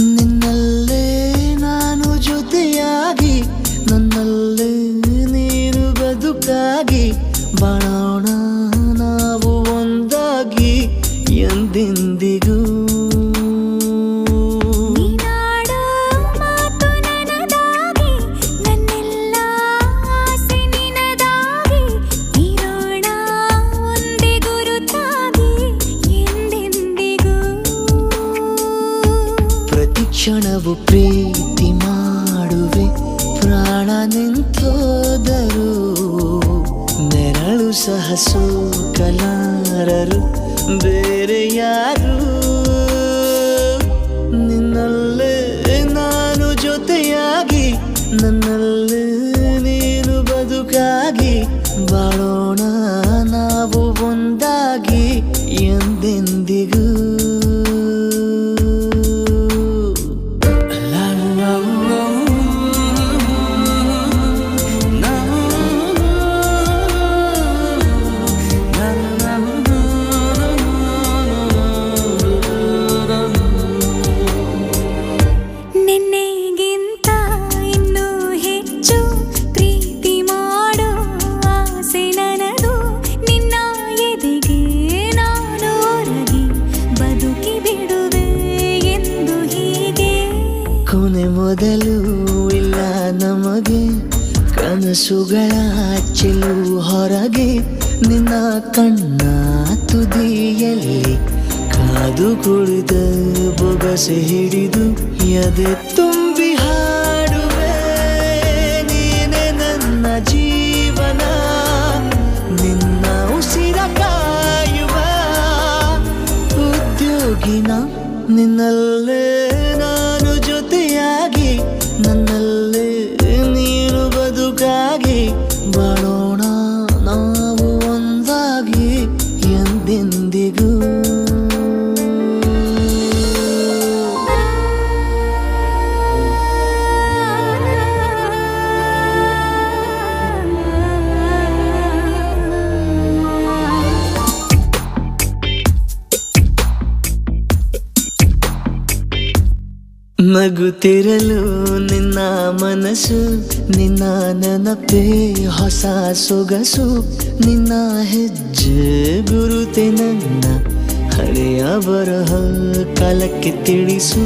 ನಿನ್ನಲ್ಲೇ ನಾನು ಜೊತೆಯಾಗಿ ನನ್ನಲ್ಲೇ ನೀನು ಬದುಕಾಗಿ ಬಾಳೋಣ ನಾವು ಒಂದಾಗಿ ಎಂದೆಂದಿಗೂ. ಕ್ಷಣವು ಪ್ರೀತಿ ಮಾಡುವೆ ಪ್ರಾಣ ನಿಂತೋದರು ನೆರಳು ಸಹ ಸೋಕಲಾರರು ಬೇರೆ ಯಾರು. ನಿನ್ನಲ್ಲೇ ನಾನು ಜೊತೆಯಾಗಿ ನನ್ನಲ್ಲೇ ನೀನು ಬದುಕಾಗಿ ಬಾಳೋಣ ನಾವು ಒಂದಾಗಿ ಎಂದೆಂದಿಗೂ. ಕೊನೆ ಮೊದಲು ಇಲ್ಲ ನಮಗೆ ಕನಸುಗಳ ಚೆಲು ಹೊರಗೆ ನಿನ್ನ ಕಣ್ಣ ತುದಿಯಲ್ಲಿ ಕಾದು ಕುಳಿತ ಬೊಗಸೆ ಹಿಡಿದು ಎದೆ ತುಂಬಿ ಹಾಡುವೆ ನೀನೆ ನನ್ನ ಜೀವನ ನಿನ್ನ ಉಸಿರ ಕಾಯುವ ಉದ್ಯೋಗಿನ. ನಿನ್ನಲ್ಲೇ ನಾನು ಜೊತೆಯಾಗಿ ನನ್ನಲ್ಲೇ ನೀನು ಬದುಕಾಗಿ ಬಾಳೋಣ ನಾವು ಒಂದಾಗಿ ಎಂದೆಂದಿಗೂ. ನಗುತ್ತಿರಲು ನಿನ್ನ ಮನಸ್ಸು ನಿನ್ನ ನೆನಪೇ ಹೊಸ ಸೊಗಸು ನಿನ್ನ ಹೆಜ್ಜೆ ಗುರುತೆ ನನ್ನ ಹಳೆಯ ಬರಹ ಕಾಲಕ್ಕೆ ತಿಳಿಸು.